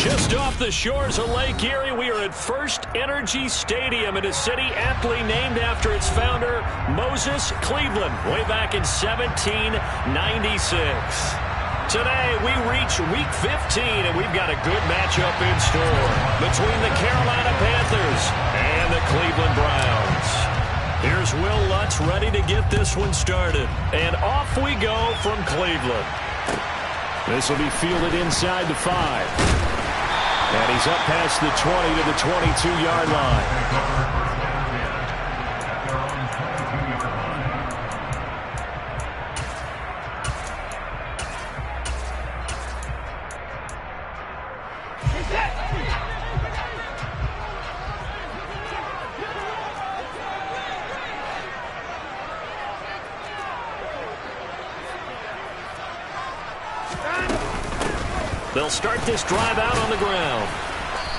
Just off the shores of Lake Erie, we are at First Energy Stadium in a city aptly named after its founder, Moses Cleveland, way back in 1796. Today, we reach Week 15, and we've got a good matchup in store between the Carolina Panthers and the Cleveland Browns. Here's Will Lutz ready to get this one started, and off we go from Cleveland. This will be fielded inside the 5. And he's up past the 20 to the 22-yard line. They'll start this drive out on the ground.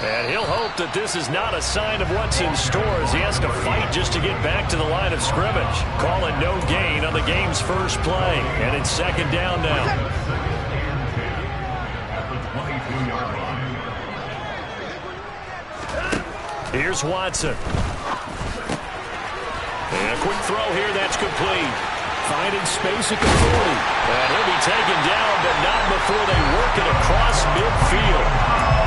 And he'll hope that this is not a sign of what's in store as he has to fight just to get back to the line of scrimmage. Call it no gain on the game's first play. And it's second down now. Here's Watson. And a quick throw here that's complete. Finding space at the 40. And he'll be taken down, but not before they work it across midfield.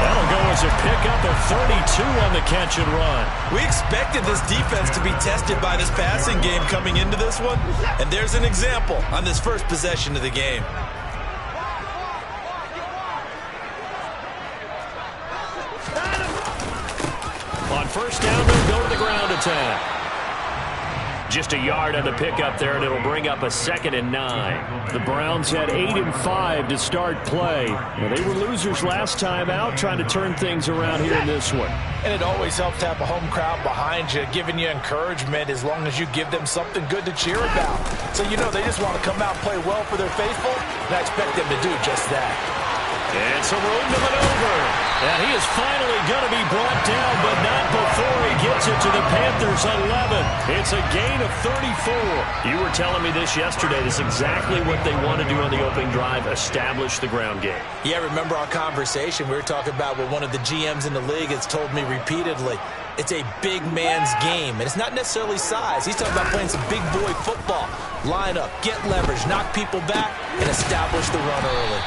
That'll go as a pickup of 32 on the catch and run. We expected this defense to be tested by this passing game coming into this one. And there's an example on this first possession of the game. On first down, they'll go to the ground attack. Just a yard on the pickup there, and it'll bring up a 2nd and 9. The Browns had 8 and 5 to start play. Well, they were losers last time out, trying to turn things around here in this one. And it always helps to have a home crowd behind you, giving you encouragement as long as you give them something good to cheer about. So you know they just want to come out and play well for their faithful, and I expect them to do just that. And some room to maneuver. And he is finally going to be brought down, but not before he gets it to the Panthers 11. It's a gain of 34. You were telling me this yesterday. This is exactly what they want to do on the opening drive, establish the ground game. Yeah, remember our conversation? We were talking about what one of the GMs in the league has told me repeatedly. It's a big man's game, and it's not necessarily size. He's talking about playing some big boy football. Line up, get leverage, knock people back, and establish the run early.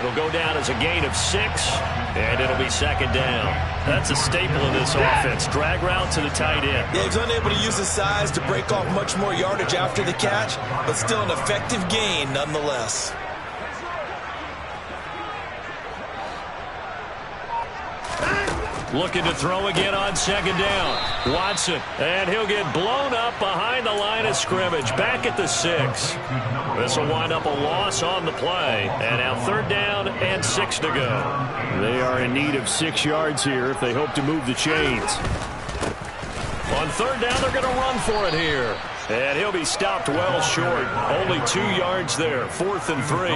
It'll go down as a gain of 6, and it'll be second down. That's a staple of this offense. Drag route to the tight end. Yeah, he's unable to use his size to break off much more yardage after the catch, but still an effective gain nonetheless. Looking to throw again on second down. Watson, and he'll get blown up behind the line of scrimmage, back at the 6. This will wind up a loss on the play. And now 3rd down and 6 to go. They are in need of 6 yards here if they hope to move the chains. On 3rd down, they're going to run for it here. And he'll be stopped well short. Only 2 yards there. 4th and 3.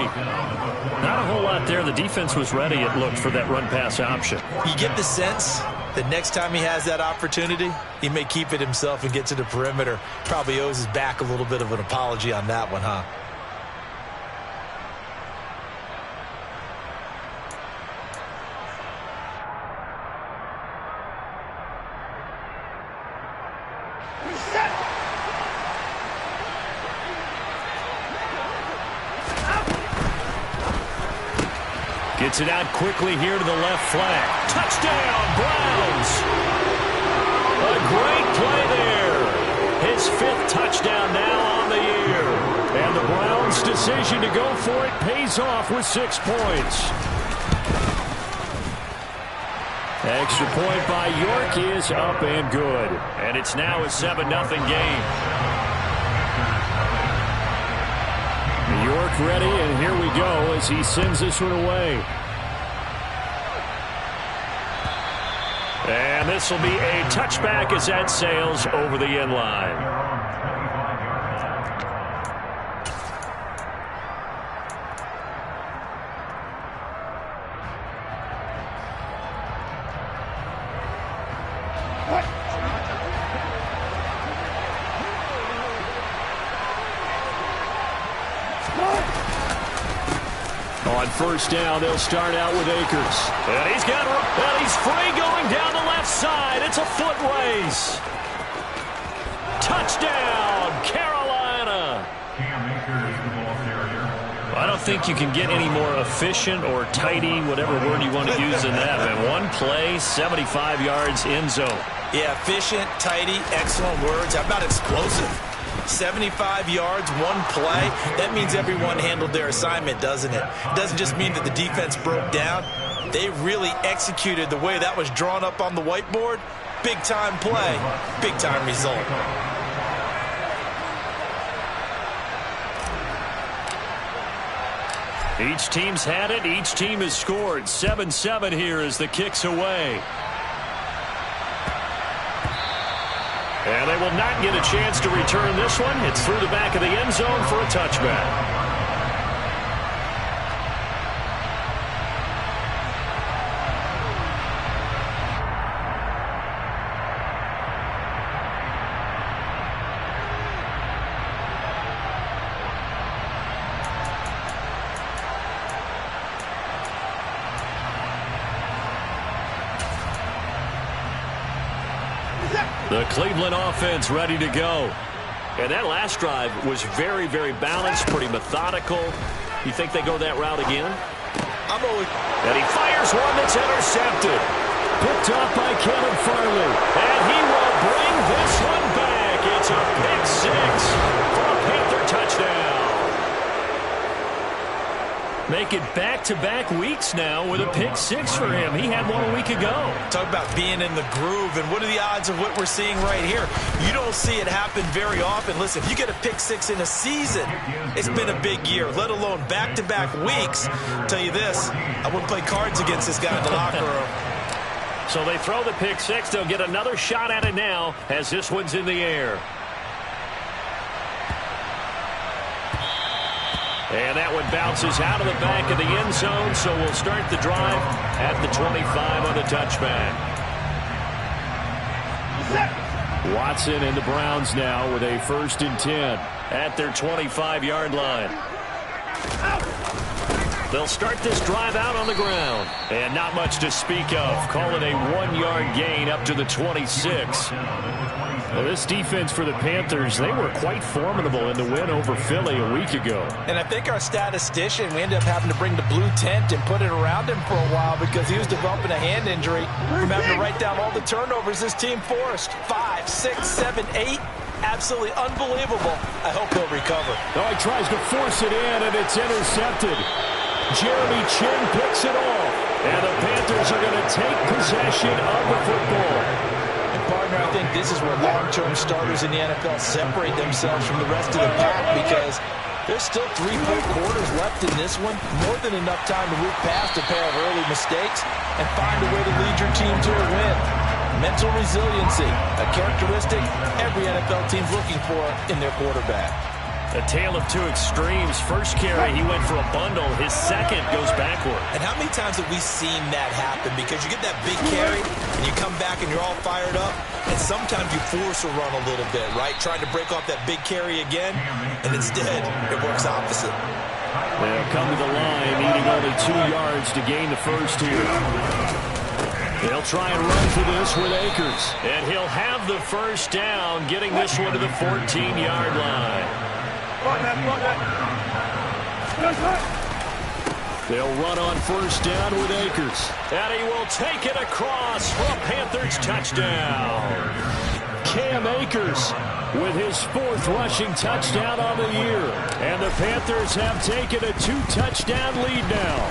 Not a whole lot there. The defense was ready, it looked, for that run-pass option. You get the sense that next time he has that opportunity, he may keep it himself and get to the perimeter. Probably owes his back a little bit of an apology on that one, huh? Gets it out quickly here to the left flank. Touchdown, Browns! A great play there. His 5th touchdown now on the year. And the Browns' decision to go for it pays off with 6 points. Extra point by York is up and good. And it's now a 7-0 game. York ready, and here we go as he sends this one away. And this will be a touchback as that sails over the end line. On first down. They'll start out with Akers. And he's free going down the left side. It's a foot race. Touchdown, Carolina. I don't think you can get any more efficient or tidy, whatever word you want to use in that. Man, one play, 75 yards, end zone. Yeah, efficient, tidy, excellent words. How about explosive? 75 yards, one play. That means everyone handled their assignment, doesn't it? It doesn't just mean that the defense broke down. They really executed the way that was drawn up on the whiteboard. Big-time play, big-time result. Each team's had it. Each team has scored. 7-7 here as the kick's away. And they will not get a chance to return this one. It's through the back of the end zone for a touchback. The Cleveland offense ready to go. And that last drive was very, very balanced, pretty methodical. You think they go that route again? And he fires one that's intercepted. Picked off by Kevin Farley. And he will bring this one back. It's a pick six for a Panther touchdown. Make it back-to-back weeks now with a pick six for him. He had one a week ago. Talk about being in the groove, and what are the odds of what we're seeing right here? You don't see it happen very often. Listen, if you get a pick six in a season, it's been a big year, let alone back-to-back weeks. I'll tell you this, I wouldn't play cards against this guy in the locker room. So they throw the pick six. They'll get another shot at it now as this one's in the air. And that one bounces out of the back of the end zone, so we'll start the drive at the 25 on the touchback. Watson and the Browns now with a 1st and 10 at their 25-yard line. They'll start this drive out on the ground. And not much to speak of. Call it a 1-yard gain up to the 26. Well, this defense for the Panthers, they were quite formidable in the win over Philly a week ago. And I think our statistician, we ended up having to bring the blue tent and put it around him for a while because he was developing a hand injury from having to write down all the turnovers this team forced. 5, 6, 7, 8. Absolutely unbelievable. I hope he'll recover. Oh, he tries to force it in, and it's intercepted. Jeremy Chin picks it off. And the Panthers are going to take possession of the football. Partner, I think this is where long-term starters in the NFL separate themselves from the rest of the pack because there's still 3 full quarters left in this one. More than enough time to move past a pair of early mistakes and find a way to lead your team to a win. Mental resiliency, a characteristic every NFL team's looking for in their quarterback. A tale of two extremes. First carry, he went for a bundle. His second goes backward. And how many times have we seen that happen? Because you get that big carry, and you come back and you're all fired up, and sometimes you force a run a little bit, right? Trying to break off that big carry again, and instead, it works opposite. They'll come to the line, needing only 2 yards to gain the first here. They'll try and run for this with Akers. And he'll have the first down, getting this one to the 14-yard line. They'll run on first down with Akers. And he will take it across for a Panthers touchdown. Cam Akers with his 4th rushing touchdown on the year. And the Panthers have taken a 2-touchdown lead now.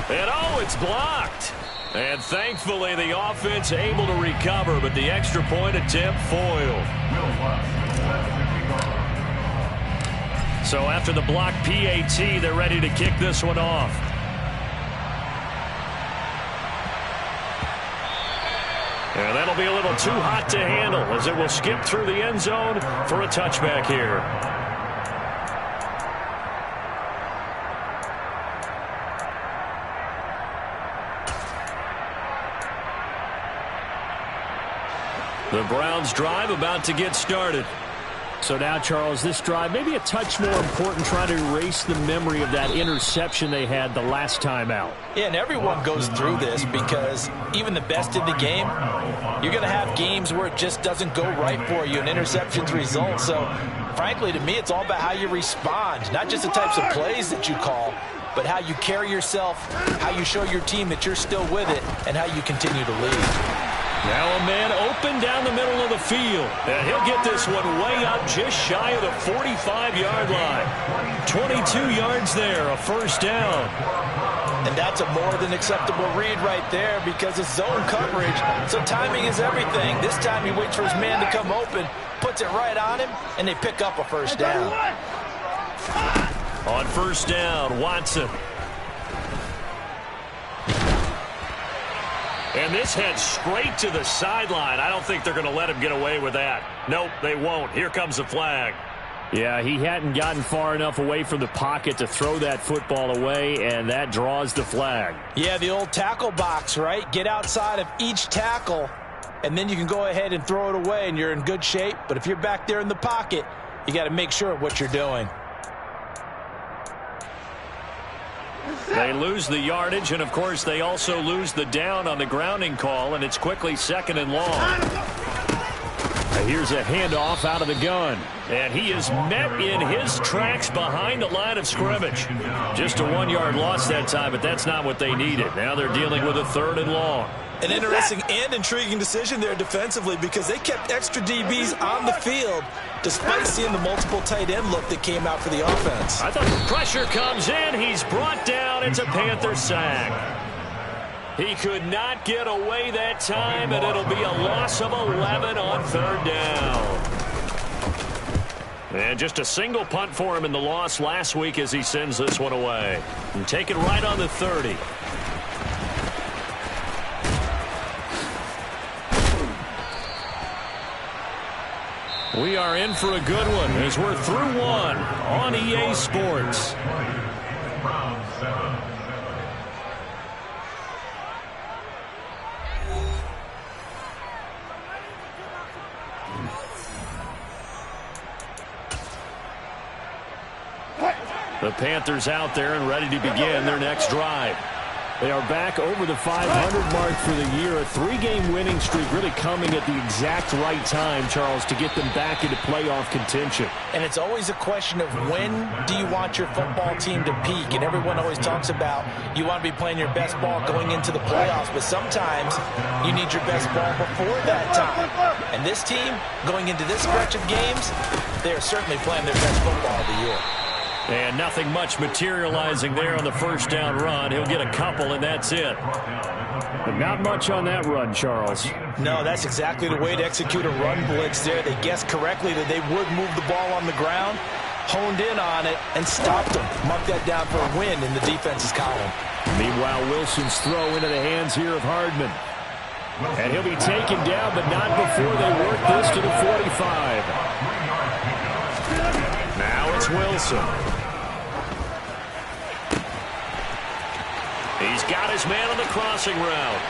And oh, it's blocked. And thankfully the offense able to recover, but the extra point attempt foiled. So after the block PAT, they're ready to kick this one off. And that'll be a little too hot to handle as it will skip through the end zone for a touchback here. The Browns drive about to get started. So now, Charles, this drive maybe a touch more important, trying to erase the memory of that interception they had the last time out. Yeah, and everyone goes through this because even the best in the game, you're going to have games where it just doesn't go right for you and interceptions result. So, frankly, to me, it's all about how you respond, not just the types of plays that you call, but how you carry yourself, how you show your team that you're still with it, and how you continue to lead. Now a man open down the middle of the field. And he'll get this one way up just shy of the 45-yard line. 22 yards there, a first down. And that's a more than acceptable read right there because it's zone coverage, so timing is everything. This time he waits for his man to come open, puts it right on him, and they pick up a first down. On first down, Watson. And this heads straight to the sideline. I don't think they're going to let him get away with that. Nope, they won't. Here comes the flag. Yeah, he hadn't gotten far enough away from the pocket to throw that football away, and that draws the flag. Yeah, the old tackle box, right? Get outside of each tackle, and then you can go ahead and throw it away, and you're in good shape. But if you're back there in the pocket, you got to make sure of what you're doing. They lose the yardage, and, of course, they also lose the down on the grounding call, and it's quickly second and long. Here's a handoff out of the gun, and he is met in his tracks behind the line of scrimmage. Just a 1-yard loss that time, but that's not what they needed. Now they're dealing with a third and long. An interesting and intriguing decision there defensively because they kept extra DBs on the field despite seeing the multiple tight end look that came out for the offense. I thought the pressure comes in. He's brought down. It's a Panther sack. He could not get away that time, and it'll be a loss of 11 on third down. And just a single punt for him in the loss last week as he sends this one away. And take it right on the 30. We are in for a good one as we're through one on EA Sports. The Panthers out there and ready to begin their next drive. They are back over the 500 mark for the year. A 3-game winning streak really coming at the exact right time, Charles, to get them back into playoff contention. And it's always a question of when do you want your football team to peak? And everyone always talks about you want to be playing your best ball going into the playoffs, but sometimes you need your best ball before that time. And this team, going into this stretch of games, they are certainly playing their best football of the year. And nothing much materializing there on the first down run. He'll get a couple, and that's it. But not much on that run, Charles. No, that's exactly the way to execute a run blitz there. They guessed correctly that they would move the ball on the ground, honed in on it, and stopped them. Mark that down for a win in the defense's column. Meanwhile, Wilson's throw into the hands here of Hardman. And he'll be taken down, but not before they work this to the 45. Now it's Wilson. He's got his man on the crossing route.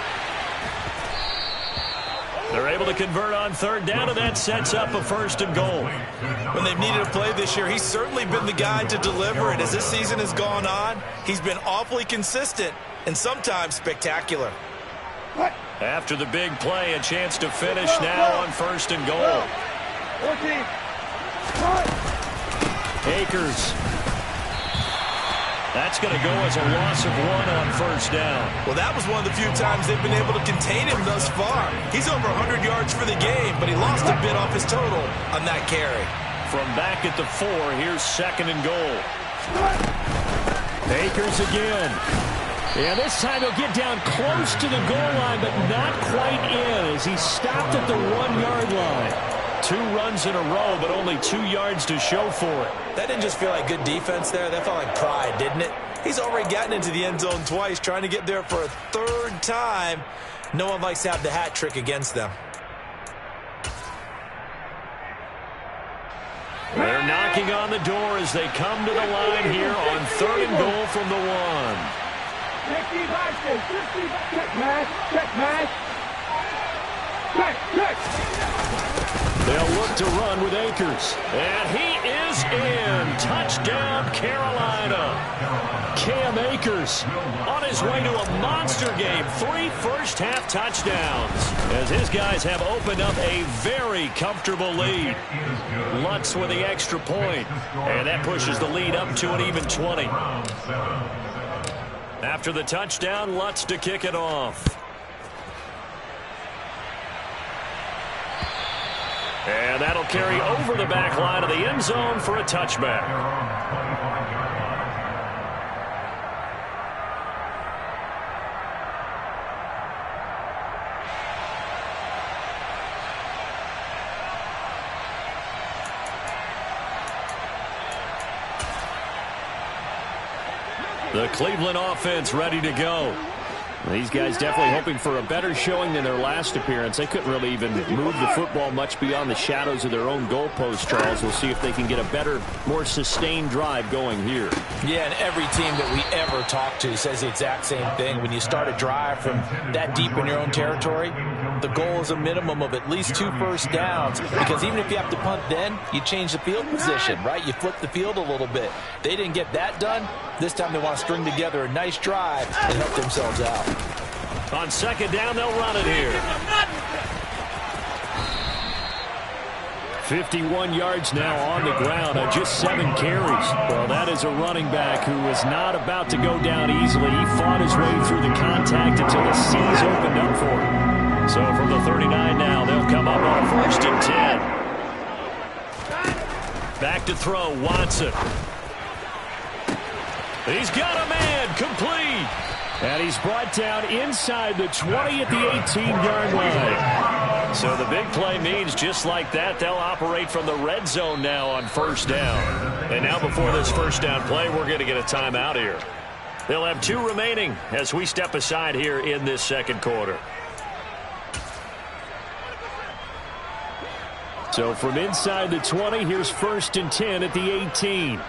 They're able to convert on third down, and that sets up a first and goal. When they've needed a play this year, he's certainly been the guy to deliver. And as this season has gone on, he's been awfully consistent and sometimes spectacular. After the big play, a chance to finish now on first and goal. Akers. That's going to go as a loss of 1 on first down. Well, that was one of the few times they've been able to contain him thus far. He's over 100 yards for the game, but he lost a bit off his total on that carry. From back at the 4, here's second and goal. Akers again. Yeah, this time he'll get down close to the goal line, but not quite in as he stopped at the 1-yard line. 2 runs in a row, but only 2 yards to show for it. That didn't just feel like good defense there. That felt like pride, didn't it? He's already gotten into the end zone twice, trying to get there for a 3rd time. No one likes to have the hat trick against them. They're knocking on the door as they come to the line here on 3rd and goal from the 1. They'll they'll look to run with Akers. And he is in. Touchdown, Carolina. Cam Akers on his way to a monster game. 3 first-half touchdowns as his guys have opened up a very comfortable lead. Lutz with the extra point, and that pushes the lead up to an even 20. After the touchdown, Lutz to kick it off. And that'll carry over the back line of the end zone for a touchback. The Cleveland offense ready to go. These guys definitely hoping for a better showing than their last appearance. They couldn't really even move the football much beyond the shadows of their own goalpost, Charles. We'll see if they can get a better, more sustained drive going here. Yeah, and every team that we ever talk to says the exact same thing. When you start a drive from that deep in your own territory, the goal is a minimum of at least 2 first downs, because even if you have to punt then, you change the field position, right? You flip the field a little bit. They didn't get that done. This time they want to string together a nice drive and help themselves out. On second down, they'll run it here. 51 yards now on the ground on just 7 carries. Well, that is a running back who is not about to go down easily. He fought his way through the contact until the seas opened up for him. So from the 39 now, they'll come up on 1st and 10. Back to throw, Watson. He's got a man, complete. And he's brought down inside the 20 at the 18-yard line. So the big play means just like that, they'll operate from the red zone now on 1st down. And now before this 1st down play, we're going to get a timeout here. They'll have 2 remaining as we step aside here in this 2nd quarter. So from inside the 20, here's 1st and 10 at the 18.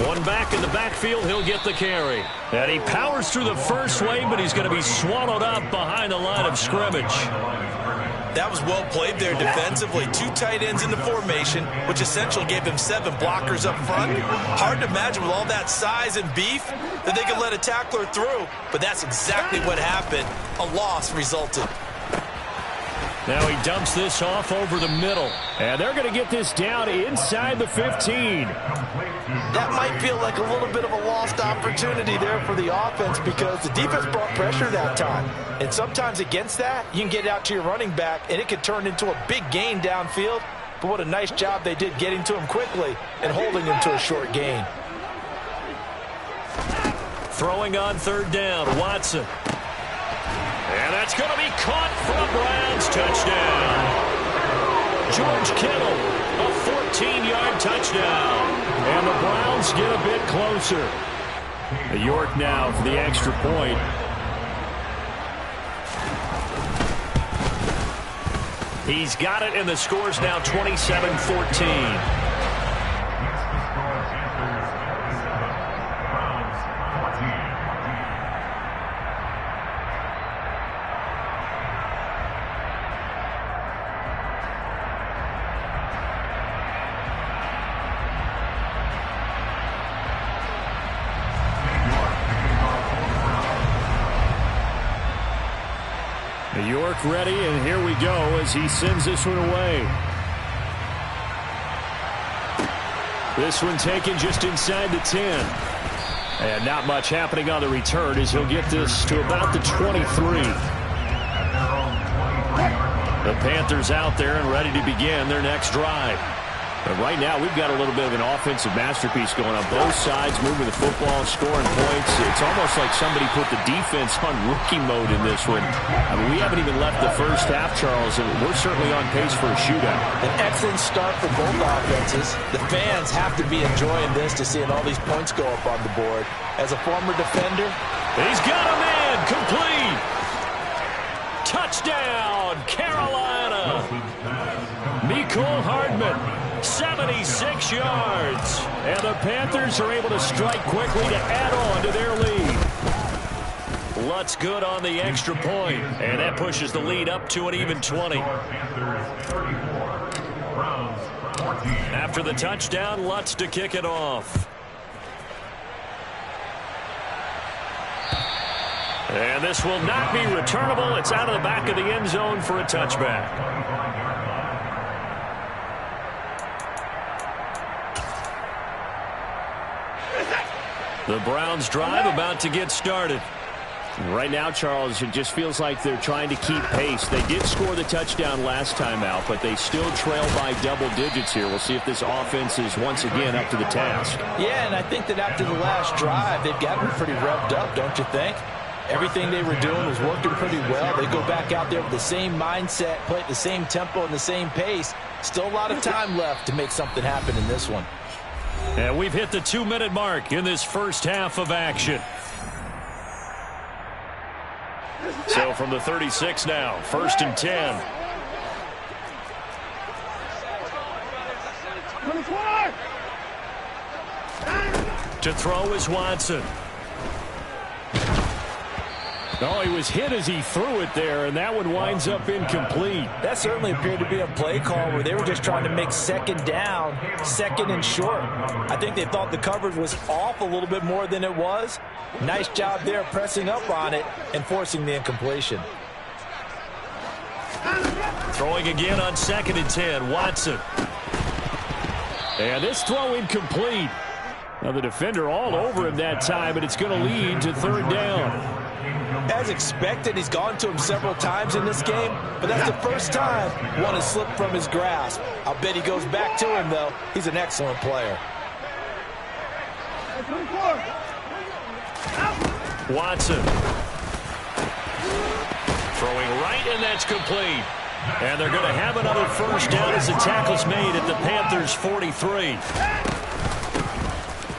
One back in the backfield, he'll get the carry. And he powers through the first wave, but he's going to be swallowed up behind the line of scrimmage. That was well played there defensively. 2 tight ends in the formation, which essentially gave him 7 blockers up front. Hard to imagine with all that size and beef that they could let a tackler through, but that's exactly what happened. A loss resulted. Now he dumps this off over the middle. And they're going to get this down inside the 15. That might feel like a little bit of a lost opportunity there for the offense, because the defense brought pressure that time. And sometimes against that, you can get out to your running back, and it could turn into a big gain downfield. But what a nice job they did getting to him quickly and holding him to a short gain. Throwing on 3rd down, Watson. And that's going to be caught for a Browns touchdown. George Kittle, a 14-yard touchdown. And the Browns get a bit closer. York now for the extra point. He's got it, and the score's now 27-14. York ready, and here we go as he sends this one away. This one taken just inside the 10. And not much happening on the return as he'll get this to about the 23. The Panthers out there and ready to begin their next drive. But right now, we've got a little bit of an offensive masterpiece going on both sides, moving the football, scoring points. It's almost like somebody put the defense on rookie mode in this one. I mean, we haven't even left the first half, Charles, and we're certainly on pace for a shootout. An excellent start for both offenses. The fans have to be enjoying this to seeing all these points go up on the board. As a former defender, he's got a man, complete. Touchdown, Carolina. Mecole Hardman. 76 yards. And the Panthers are able to strike quickly to add on to their lead. shot's good on the extra point, and that pushes the lead up to an even 20. After the touchdown, Lutz to kick it off. And this will not be returnable. It's out of the back of the end zone for a touchback. The Browns drive about to get started. Right now, Charles, it just feels like they're trying to keep pace. They did score the touchdown last time out, but they still trail by double digits here. We'll see if this offense is once again up to the task. Yeah, and I think that after the last drive, they've gotten pretty revved up, don't you think? Everything they were doing was working pretty well. They go back out there with the same mindset, play at the same tempo and the same pace. Still a lot of time left to make something happen in this one. And we've hit the 2-minute mark in this first half of action. So from the 36 now, 1st and 10. To throw is Watson. Oh, he was hit as he threw it there, and that one winds up incomplete. That certainly appeared to be a play call where they were just trying to make second down, second and short. I think they thought the coverage was off a little bit more than it was. Nice job there pressing up on it and forcing the incompletion. Throwing again on 2nd and 10, Watson. And this throw incomplete. Now the defender all over him that time, and it's going to lead to 3rd down. As expected, he's gone to him several times in this game, but that's the first time one has slipped from his grasp. I'll bet he goes back to him, though. He's an excellent player. Watson. Throwing right, and that's complete. And they're going to have another 1st down as the tackle's made at the Panthers' 43.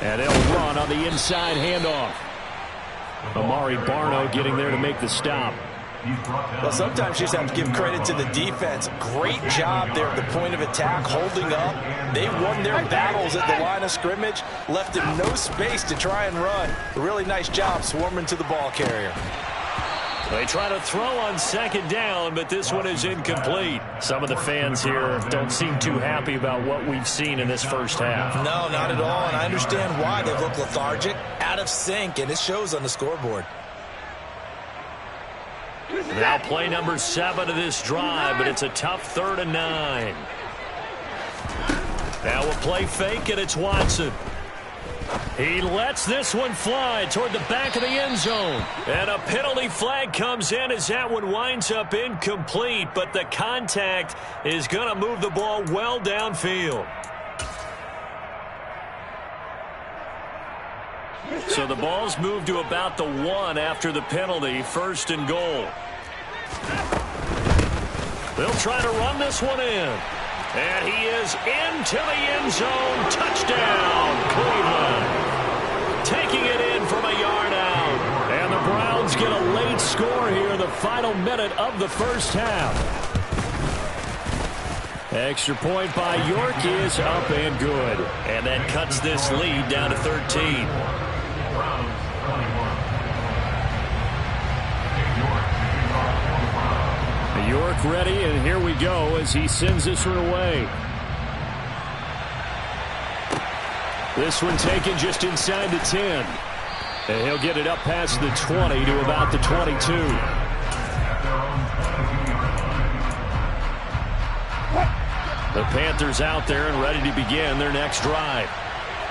And they'll run on the inside handoff. Amari Barno getting there to make the stop. Well, sometimes you just have to give credit to the defense. Great job there at the point of attack, holding up. They won their battles at the line of scrimmage, left him no space to try and run. A really nice job swarming to the ball carrier. They try to throw on 2nd down, but this one is incomplete. Some of the fans here don't seem too happy about what we've seen in this first half. No, not at all, and I understand why. They look lethargic, out of sync, and it shows on the scoreboard. Now play number 7 of this drive, but it's a tough 3rd and 9. Now a play fake, and it's Watson. He lets this one fly toward the back of the end zone. And a penalty flag comes in as that one winds up incomplete, but the contact is going to move the ball well downfield. So the ball's moved to about the 1 after the penalty, 1st and goal. They'll try to run this one in. And he is into the end zone. Touchdown, Cleveland. Taking it in from a yard out. And the Browns get a late score here in the final minute of the first half. Extra point by York is up and good. And that cuts this lead down to 13. York ready, and here we go as he sends this one away. This one taken just inside the 10. And he'll get it up past the 20 to about the 22. The Panthers out there and ready to begin their next drive.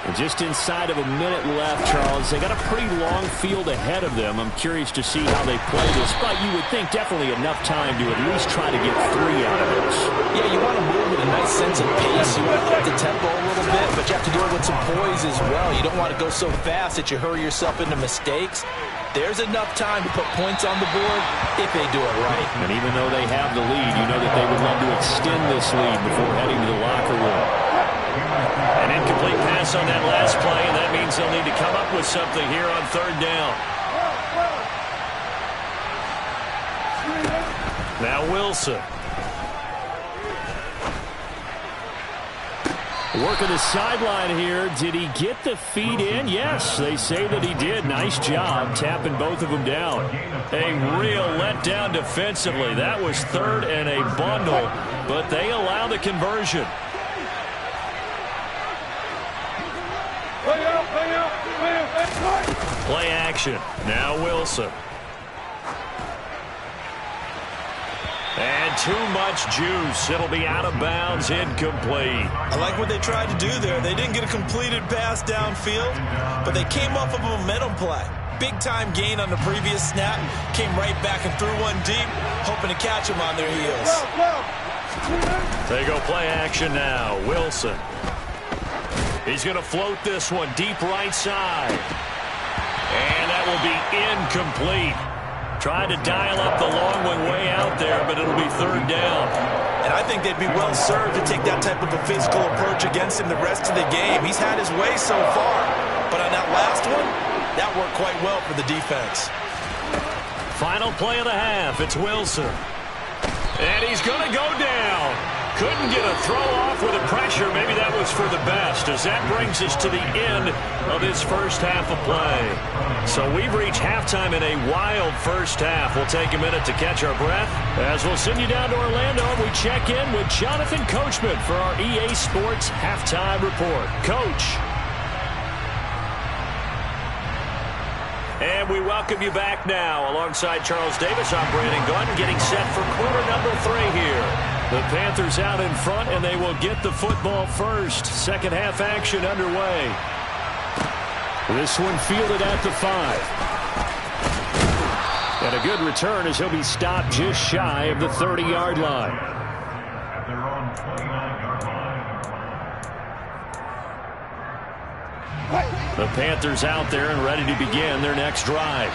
And just inside of a minute left, Charles. They got a pretty long field ahead of them. I'm curious to see how they play this, but you would think definitely enough time to at least try to get 3 out of this. Yeah, you want to move with a nice sense of pace. You want to up the tempo a little bit, but you have to do it with some poise as well. You don't want to go so fast that you hurry yourself into mistakes. There's enough time to put points on the board if they do it right. And even though they have the lead, you know that they would love to extend this lead before heading to the locker room. An incomplete pass on that last play, and that means they'll need to come up with something here on 3rd down. Now Wilson. Working the sideline here. Did he get the feet in? Yes, they say that he did. Nice job tapping both of them down. A real letdown defensively. That was third and a bundle, but they allow the conversion. Play action. Now Wilson. And too much juice. It'll be out of bounds, incomplete. I like what they tried to do there. They didn't get a completed pass downfield, but they came off of a momentum play. Big-time gain on the previous snap. Came right back and threw one deep, hoping to catch them on their heels. They go play action now. Wilson. He's going to float this one deep right side. And that will be incomplete. Tried to dial up the long one way out there, but it'll be third down. And I think they'd be well served to take that type of a physical approach against him the rest of the game. He's had his way so far, but on that last one, that worked quite well for the defense. Final play of the half. It's Wilson. And he's going to go down. Couldn't get a throw off with the pressure. Maybe that was for the best, as that brings us to the end of this first half of play. So we've reached halftime in a wild first half. We'll take a minute to catch our breath as we'll send you down to Orlando. We check in with Jonathan Coachman for our EA Sports Halftime Report. Coach. And we welcome you back now. Alongside Charles Davis, I'm Brandon Gunn, getting set for quarter number 3 here. The Panthers out in front, and they will get the football first. Second half action underway. This one fielded at the 5. And a good return as he'll be stopped just shy of the 30-yard line. The Panthers out there and ready to begin their next drive.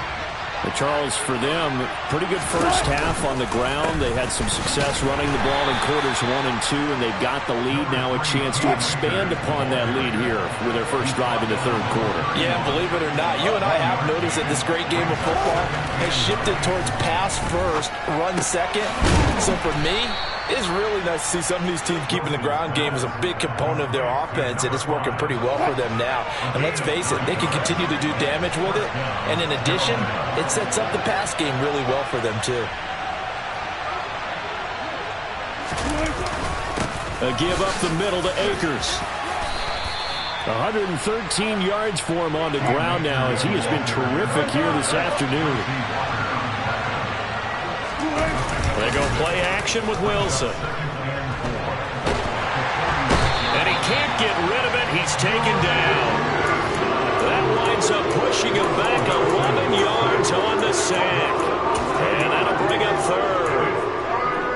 Charles, for them, pretty good first half on the ground. They had some success running the ball in quarters 1 and 2, and they've got the lead. Now a chance to expand upon that lead here with their first drive in the third quarter. Yeah, believe it or not, you and I have noticed that this great game of football has shifted towards pass first, run second. So for me, it's really nice to see some of these teams keeping the ground game as a big component of their offense, and it's working pretty well for them now. And let's face it, they can continue to do damage with it. And in addition, it sets up the pass game really well for them, too. A give up the middle to Akers. 113 yards for him on the ground now, as he has been terrific here this afternoon. They go play action with Wilson. And he can't get rid of it. He's taken down. That winds up pushing him back 11 yards on the sack. And that'll bring up third.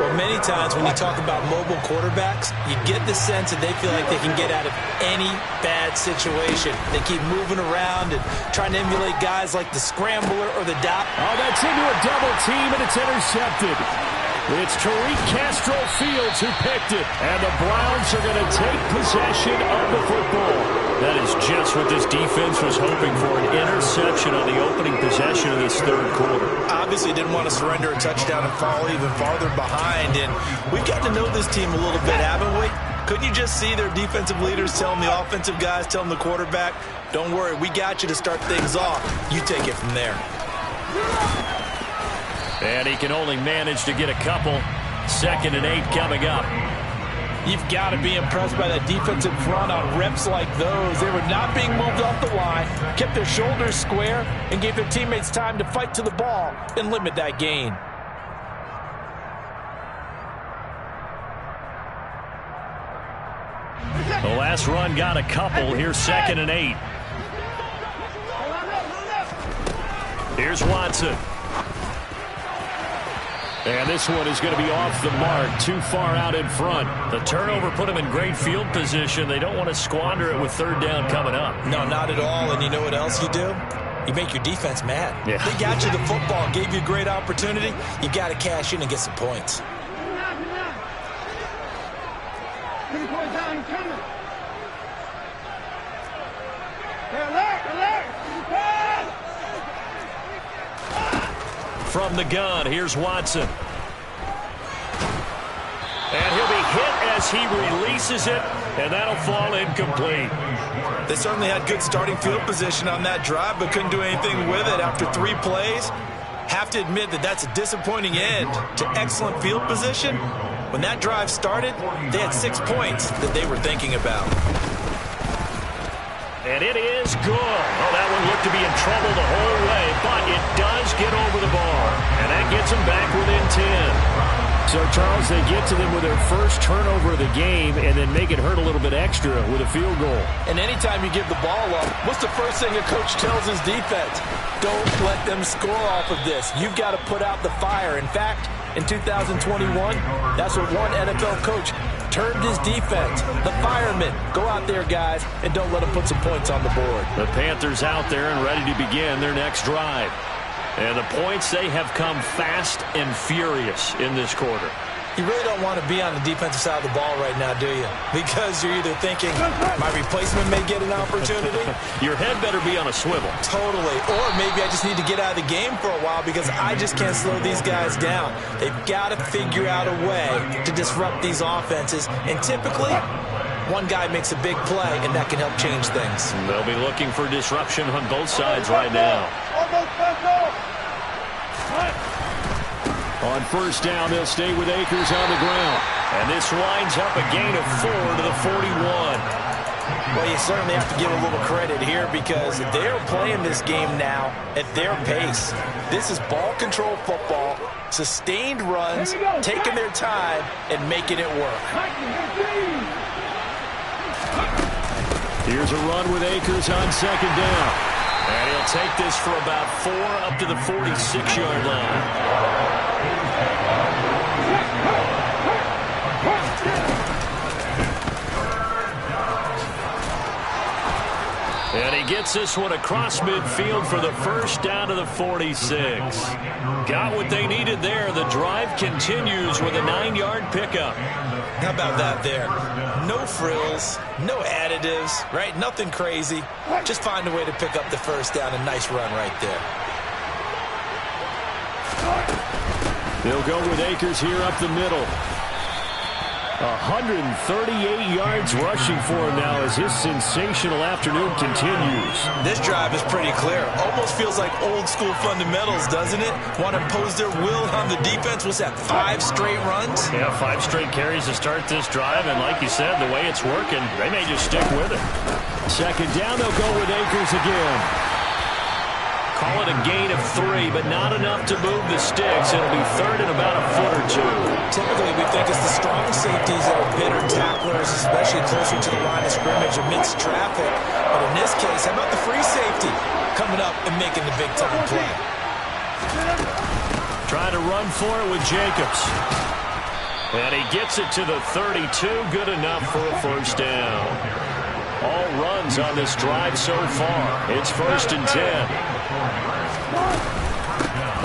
Well, many times when you talk about mobile quarterbacks, you get the sense that they feel like they can get out of any bad situation. They keep moving around and trying to emulate guys like the scrambler or the dot. Oh, that's into a double team, and it's intercepted. It's Tariq Castro-Fields who picked it, and the Browns are going to take possession of the football. That is just what this defense was hoping for, an interception on the opening possession of this third quarter. Obviously didn't want to surrender a touchdown and fall even farther behind, and we've got to know this team a little bit, haven't we? Couldn't you just see their defensive leaders telling the offensive guys, telling the quarterback, don't worry, we got you to start things off. You take it from there. And he can only manage to get a couple. 2nd and 8 coming up. You've got to be impressed by that defensive front on reps like those. They were not being moved off the line, kept their shoulders square, and gave their teammates time to fight to the ball and limit that gain. The last run got a couple. Here's 2nd and 8. Here's Watson. And this one is going to be off the mark, too far out in front. The turnover put them in great field position. They don't want to squander it with third down coming up. No, not at all. And you know what else you do? You make your defense mad. Yeah. They got you the football, gave you a great opportunity. You got to cash in and get some points. From the gun, here's Watson. And he'll be hit as he releases it. and that'll fall incomplete. They certainly had good starting field position on that drive, but couldn't do anything with it after 3 plays. Have to admit that that's a disappointing end to excellent field position. When that drive started, they had 6 points that they were thinking about. And it is good. Oh, that one looked to be in trouble the whole way, but it does get over the bar. And that gets them back within 10. So, Charles, they get to them with their first turnover of the game and then make it hurt a little bit extra with a field goal. And anytime you give the ball up, what's the first thing a coach tells his defense? Don't let them score off of this. You've got to put out the fire. In fact, in 2021, that's what one NFL coach termed his defense. The firemen. Go out there, guys, and don't let them put some points on the board. The Panthers out there and ready to begin their next drive. And the points, they have come fast and furious in this quarter. You really don't want to be on the defensive side of the ball right now, do you? Because you're either thinking, my replacement may get an opportunity. Your head better be on a swivel. Totally. Or maybe I just need to get out of the game for a while because I just can't slow these guys down. They've got to figure out a way to disrupt these offenses. And typically, one guy makes a big play, and that can help change things. And they'll be looking for disruption on both sides right now. On first down, they'll stay with Akers on the ground. And this winds up a gain of 4 to the 41. Well, you certainly have to give a little credit here because they're playing this game now at their pace. This is ball control football, sustained runs, taking their time, and making it work. Here's a run with Akers on second down. And he'll take this for about 4 up to the 46-yard line. And he gets this one across midfield for the first down to the 46. Got what they needed there. The drive continues with a 9-yard pickup. How about that there? No frills, no additives, right? Nothing crazy. Just find a way to pick up the first down. A nice run right there. They'll go with Akers here up the middle. 138 yards rushing for him now as his sensational afternoon continues. This drive is pretty clear. Almost feels like old school fundamentals, doesn't it? Want to impose their will on the defense. What's that, 5 straight runs? Yeah, 5 straight carries to start this drive. And like you said, the way it's working, they may just stick with it. Second down, they'll go with Akers again. Call it a gain of 3, but not enough to move the sticks. It'll be third and about a foot or 2. Typically, we think it's the strong safeties that are bitter tacklers, especially closer to the line of scrimmage amidst traffic. But in this case, how about the free safety coming up and making the big-time play? Trying to run for it with Jacobs. And he gets it to the 32. Good enough for a first down. All runs on this drive so far. It's first and 10.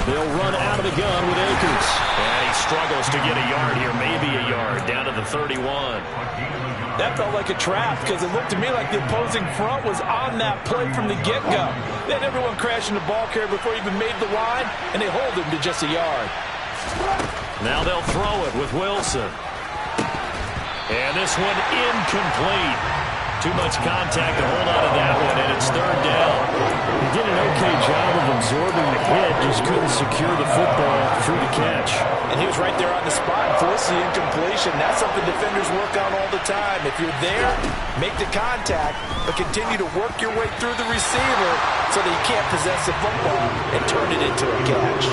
They'll run out of the gun with Akers. And he struggles to get a yard here, maybe a yard, down to the 31. That felt like a trap because it looked to me like the opposing front was on that play from the get-go. They had everyone crashing the ball carrier before he even made the line, and they hold him to just a yard. Now they'll throw it with Wilson. And this one incomplete. Too much contact to hold on to that one, and it's third down. He did an okay job of absorbing the hit, just couldn't secure the football through the catch. And he was right there on the spot and forced the incompletion. That's something defenders work on all the time. If you're there, make the contact, but continue to work your way through the receiver so that he can't possess the football and turn it into a catch.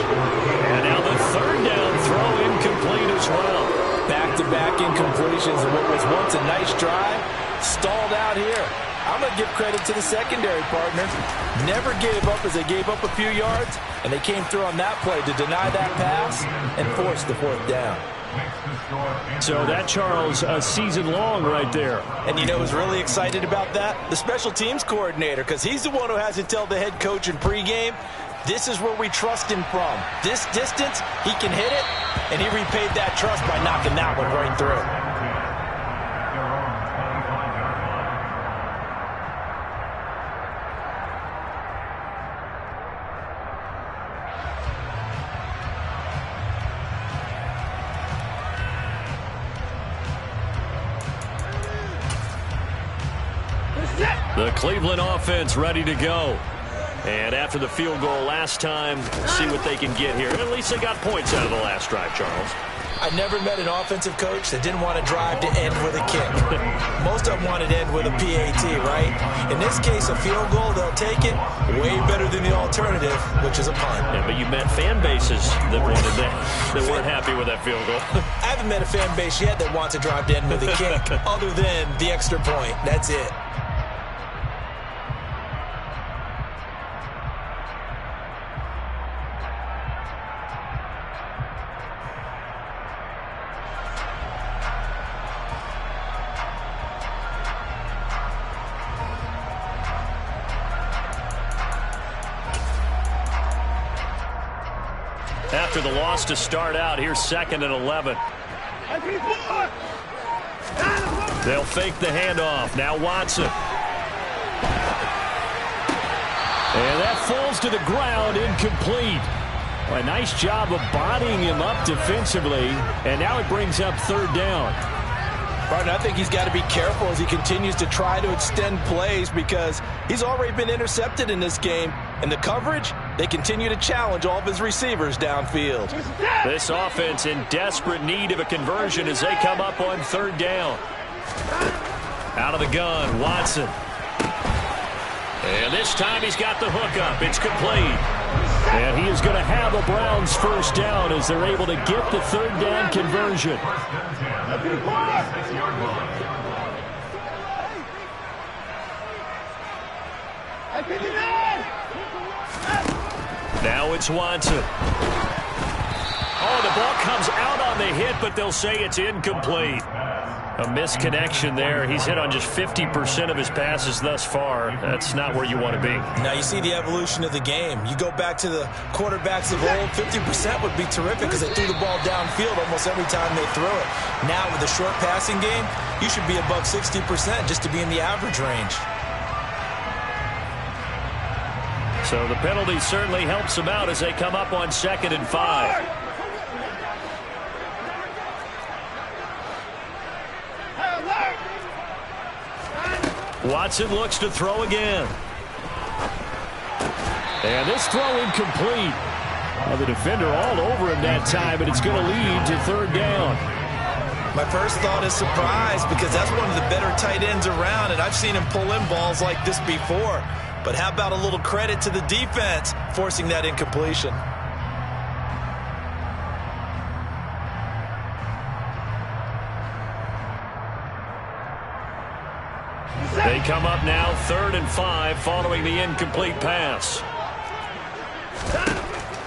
And now the third down throw incomplete as well. Back-to-back incompletions of what was once a nice drive. Stalled out here. I'm going to give credit to the secondary partner. Never gave up as they gave up a few yards, and they came through on that play to deny that pass and force the fourth down. So that, Charles, a season long right there. And you know who's really excited about that? The special teams coordinator, because he's the one who has to tell the head coach in pregame, this is where we trust him from. This distance, he can hit it, and he repaid that trust by knocking that one right through. The Cleveland offense ready to go. And after the field goal last time, see what they can get here. At least they got points out of the last drive, Charles. I never met an offensive coach that didn't want to drive to end with a kick. Most of them wanted to end with a PAT, right? In this case, a field goal, they'll take it way better than the alternative, which is a punt. Yeah, but you met fan bases that wanted that, that weren't happy with that field goal. I haven't met a fan base yet that wants to drive to end with a kick other than the extra point. That's it. After the loss to start out, here's 2nd and 11. They'll fake the handoff. Now Watson. And that falls to the ground, incomplete. A nice job of bodying him up defensively, and now it brings up 3rd down. Barton, I think he's got to be careful as he continues to try to extend plays because he's already been intercepted in this game. And the coverage, they continue to challenge all of his receivers downfield. This offense in desperate need of a conversion as they come up on 3rd down. Out of the gun, Watson. And this time he's got the hook up. It's complete. And he is going to have a Browns 1st down as they're able to get the 3rd down conversion. Now it's Watson. Oh, the ball comes out on the hit, but they'll say it's incomplete. A misconnection there. He's hit on just 50% of his passes thus far. That's not where you want to be. Now you see the evolution of the game. You go back to the quarterbacks of old, 50% would be terrific because they threw the ball downfield almost every time they threw it. Now with the short passing game, you should be above 60% just to be in the average range. So the penalty certainly helps them out as they come up on 2nd and 5. Watson looks to throw again. And this throw incomplete. Well, the defender all over him that time, but it's going to lead to 3rd down. My first thought is surprise because that's one of the better tight ends around, and I've seen him pull in balls like this before. But how about a little credit to the defense forcing that incompletion? They come up now 3rd and 5 following the incomplete pass.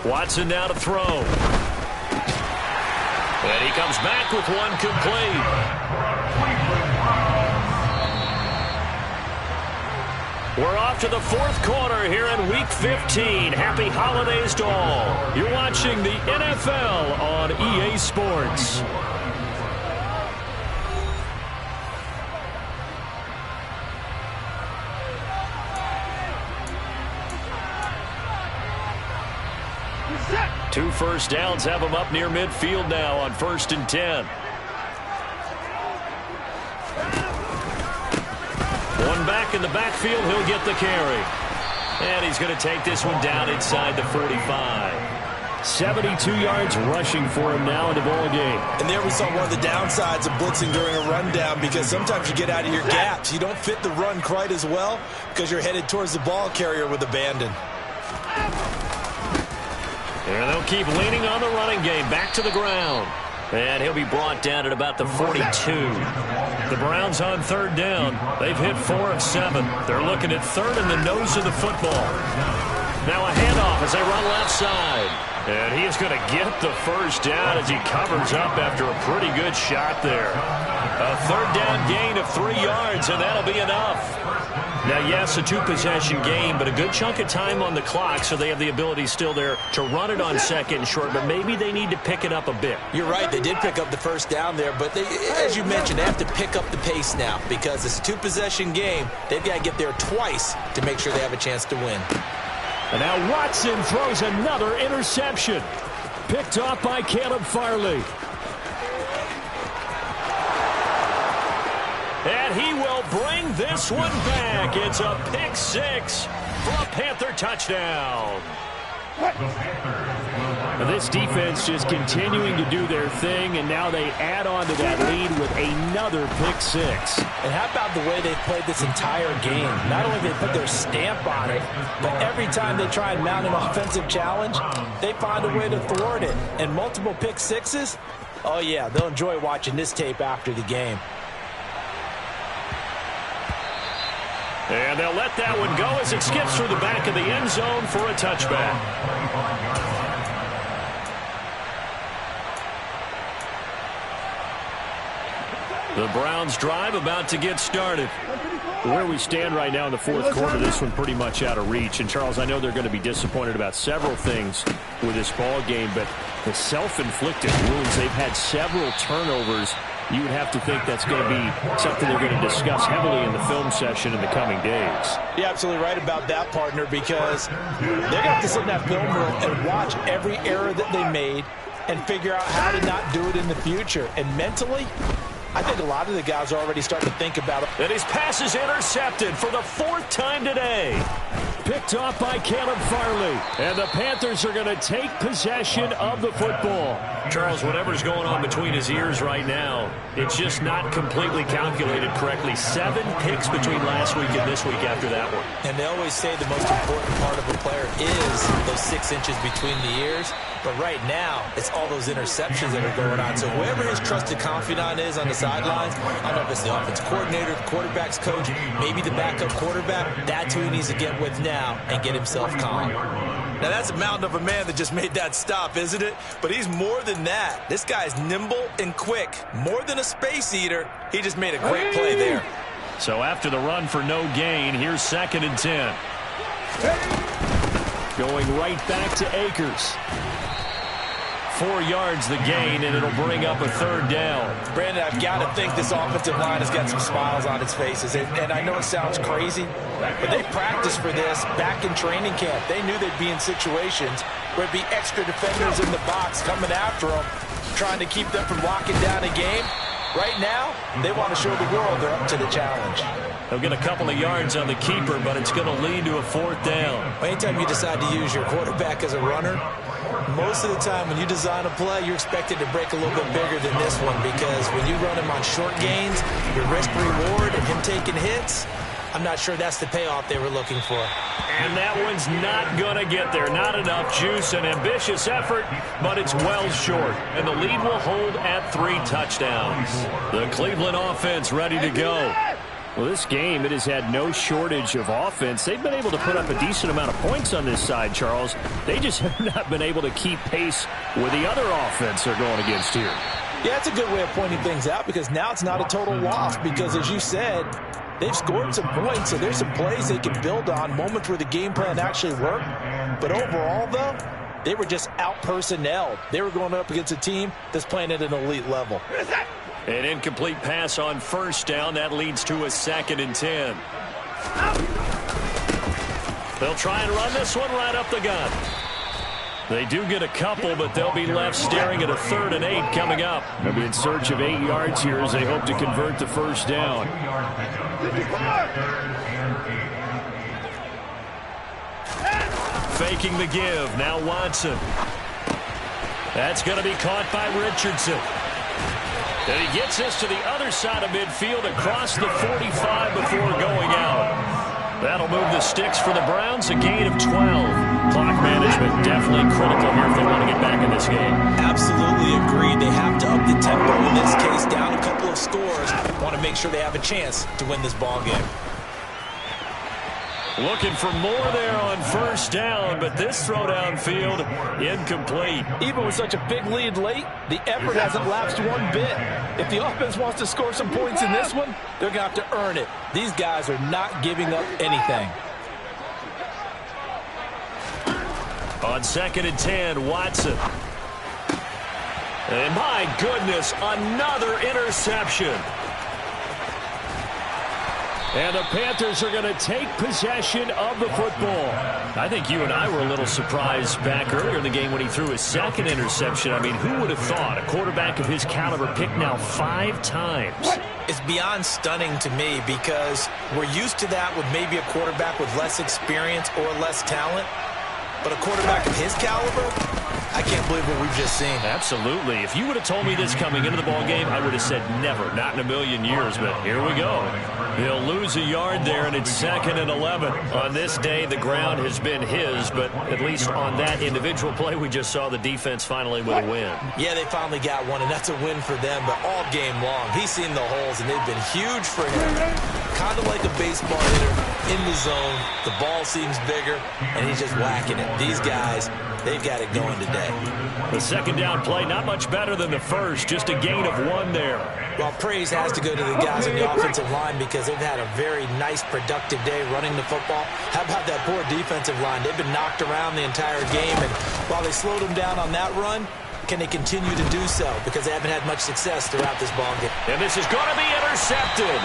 Watson now to throw. And he comes back with one complete. We're off to the 4th quarter here in Week 15. Happy holidays to all. You're watching the NFL on EA Sports. Two 1st downs have them up near midfield now on 1st and 10. One back in the backfield, he'll get the carry. And he's going to take this one down inside the 45. 72 yards rushing for him now in the ball game. And there we saw one of the downsides of blitzing during a rundown because sometimes you get out of your gaps. You don't fit the run quite as well because you're headed towards the ball carrier with abandon. And they'll keep leaning on the running game. Back to the ground. And he'll be brought down at about the 42. The Browns on 3rd down. They've hit 4 of 7. They're looking at 3rd in the nose of the football. Now a handoff as they run left side. And he is going to get the 1st down as he covers up after a pretty good shot there. A 3rd down gain of 3 yards, and that'll be enough. Now, yes, a 2-possession game, but a good chunk of time on the clock, so they have the ability still there to run it on 2nd and short, but maybe they need to pick it up a bit. You're right. They did pick up the 1st down there, but they, as you mentioned, they have to pick up the pace now because it's a 2-possession game. They've got to get there twice to make sure they have a chance to win. And now Watson throws another interception. Picked off by Caleb Farley. And he will they'll bring this one back. It's a pick six for a Panther touchdown. This defense just continuing to do their thing, and now they add on to that lead with another pick six. And how about the way they've played this entire game? Not only they put their stamp on it, but every time they try and mount an offensive challenge, they find a way to thwart it. And multiple pick sixes, oh yeah, they'll enjoy watching this tape after the game. And they'll let that one go as it skips through the back of the end zone for a touchback. The Browns drive about to get started. Where we stand right now in the fourth quarter, this one pretty much out of reach. And, Charles, I know they're going to be disappointed about several things with this ball game, but the self-inflicted wounds, they've had several turnovers. You would have to think that's going to be something they're going to discuss heavily in the film session in the coming days. You're absolutely right about that, partner, because they're going to have to sit in that film room and watch every error that they made and figure out how to not do it in the future. And mentally, I think a lot of the guys are already starting to think about it. And his pass is intercepted for the fourth time today. Picked off by Caleb Farley. And the Panthers are going to take possession of the football. Charles, whatever's going on between his ears right now, it's just not completely calculated correctly. 7 picks between last week and this week after that one. And they always say the most important part of a player is those 6 inches between the ears. But right now, it's all those interceptions that are going on. So whoever his trusted confidant is on the sidelines, I don't know if it's the offense coordinator, the quarterback's coach, maybe the backup quarterback, that's who he needs to get with now and get himself calm. Now, that's a mountain of a man that just made that stop, isn't it? But he's more than that. This guy's nimble and quick. More than a space eater, he just made a great play there. So after the run for no gain, here's 2nd and 10. Going right back to Akers. 4 yards the gain, and it'll bring up a 3rd down. Brandon, I've got to think this offensive line has got some smiles on its faces. And I know it sounds crazy, but they practiced for this back in training camp. They knew they'd be in situations where it'd be extra defenders in the box coming after them, trying to keep them from locking down a game. Right now, they want to show the world they're up to the challenge. They'll get a couple of yards on the keeper, but it's going to lead to a 4th down. Anytime you decide to use your quarterback as a runner, most of the time when you design a play, you're expected to break a little bit bigger than this one, because when you run him on short gains, your risk-reward and him taking hits, I'm not sure that's the payoff they were looking for. And that one's not going to get there. Not enough juice. An ambitious effort, but it's well short. And the lead will hold at 3 touchdowns. The Cleveland offense ready to go. Well, this game, it has had no shortage of offense. They've been able to put up a decent amount of points on this side, Charles. They just have not been able to keep pace with the other offense they're going against here. Yeah, it's a good way of pointing things out, because now it's not a total loss, because as you said, they've scored some points, so there's some plays they can build on, moments where the game plan actually worked. But overall, though, they were just out-personnelled. They were going up against a team that's playing at an elite level. An incomplete pass on 1st down. That leads to a 2nd and 10. They'll try and run this one right up the gut. They do get a couple, but they'll be left staring at a 3rd and 8 coming up. They'll be in search of 8 yards here as they hope to convert the 1st down. Faking the give. Now Watson. That's going to be caught by Richardson. And he gets this to the other side of midfield across the 45 before going out. That'll move the sticks for the Browns, a gain of 12. Clock management definitely critical here if they want to get back in this game. Absolutely agreed. They have to up the tempo. In this case, down a couple of scores. Want to make sure they have a chance to win this ball game. Looking for more there on 1st down, but this throw downfield incomplete. Even with such a big lead late, the effort hasn't lapsed one bit. If the offense wants to score some points in this one, they're going to have to earn it. These guys are not giving up anything. On 2nd and 10, Watson. And my goodness, another interception. And the Panthers are going to take possession of the football. I think you and I were a little surprised back earlier in the game when he threw his 2nd interception. I mean, who would have thought a quarterback of his caliber picked now 5 times? It's beyond stunning to me because we're used to that with maybe a quarterback with less experience or less talent. But a quarterback of his caliber, I can't believe what we've just seen. Absolutely. If you would have told me this coming into the ball game, I would have said never, not in a million years. But here we go. He'll lose a yard there, and it's 2nd and 11. On this day, the ground has been his, but at least on that individual play, we just saw the defense finally with a win. Yeah, they finally got one, and that's a win for them. But all game long, he's seen the holes, and they've been huge for him. Kind of like a baseball hitter in the zone. The ball seems bigger, and he's just whacking it. These guys, they've got it going today. The 2nd down play, not much better than the first, just a gain of 1 there. Well, praise has to go to the guys on the offensive line because they've had a very nice, productive day running the football. How about that poor defensive line? They've been knocked around the entire game, and while they slowed them down on that run, can they continue to do so? Because they haven't had much success throughout this ball game. And this is going to be intercepted.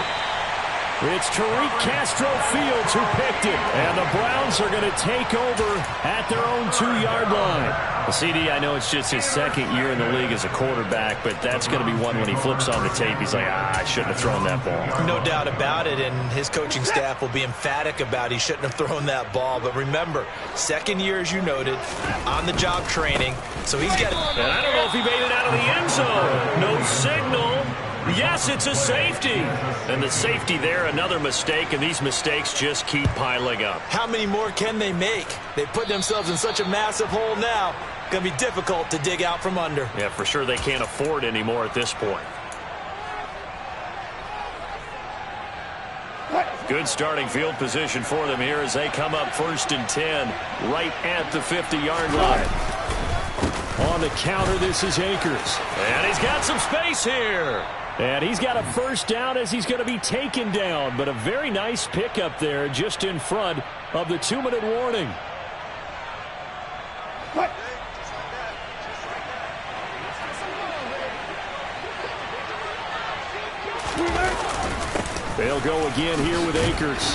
It's Tariq Castro Fields who picked it. And the Browns are going to take over at their own 2-yard line. The CD, I know it's just his 2nd year in the league as a quarterback, but that's going to be one when he flips on the tape. He's like, I shouldn't have thrown that ball. No doubt about it, and his coaching staff will be emphatic about he shouldn't have thrown that ball. But remember, 2nd year, as you noted, on-the-job training. So he's got it. And I don't know if he made it out of the end zone. No signal. Yes, it's a safety. And the safety there, another mistake, and these mistakes just keep piling up. How many more can they make? They put themselves in such a massive hole now. Going to be difficult to dig out from under. Yeah, for sure they can't afford anymore at this point. Good starting field position for them here as they come up 1st and 10 right at the 50-yard line. On the counter, this is Akers. And he's got some space here. And he's got a 1st down as he's going to be taken down. But a very nice pickup there just in front of the 2-minute warning. They'll go again here with Akers.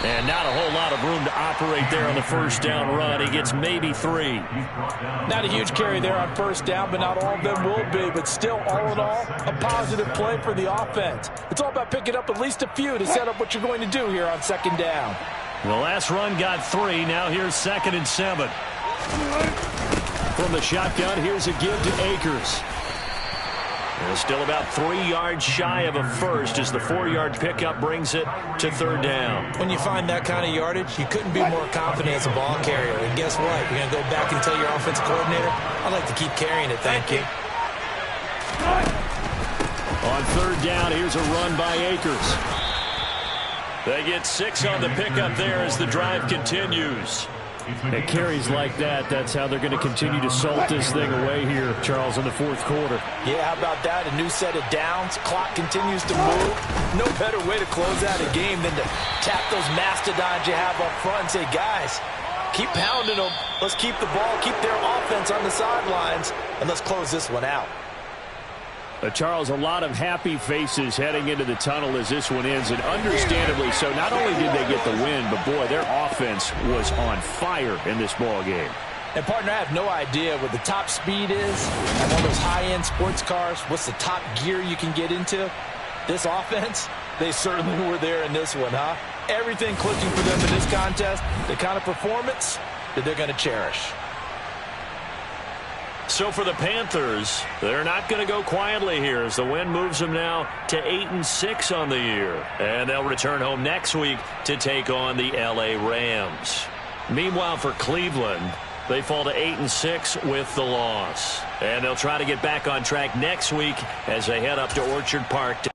And not a whole lot of room to operate there on the 1st down run. He gets maybe 3. Not a huge carry there on 1st down, but not all of them will be. But still, all in all, a positive play for the offense. It's all about picking up at least a few to set up what you're going to do here on 2nd down. The last run got 3. Now here's 2nd and 7. From the shotgun, here's a give to Akers. And still about 3 yards shy of a 1st as the 4-yard pickup brings it to 3rd down. When you find that kind of yardage, you couldn't be more confident as a ball carrier. And guess what? You're going to go back and tell your offensive coordinator, I'd like to keep carrying it, thank you. On 3rd down, here's a run by Akers. They get 6 on the pickup there as the drive continues. And carries like that, that's how they're going to continue to salt this thing away here, Charles, in the 4th quarter. Yeah, how about that? A new set of downs. Clock continues to move. No better way to close out a game than to tap those mastodons you have up front and say, guys, keep pounding them. Let's keep the ball, keep their offense on the sidelines, and let's close this one out. Charles, a lot of happy faces heading into the tunnel as this one ends, and understandably so. Not only did they get the win, but, boy, their offense was on fire in this ball game. And, partner, I have no idea what the top speed is on one of those high-end sports cars. What's the top gear you can get into? This offense, they certainly were there in this one, huh? Everything clicking for them in this contest, the kind of performance that they're going to cherish. So for the Panthers, they're not going to go quietly here as the win moves them now to 8-6 on the year. And they'll return home next week to take on the LA Rams. Meanwhile, for Cleveland, they fall to 8-6 with the loss. And they'll try to get back on track next week as they head up to Orchard Park.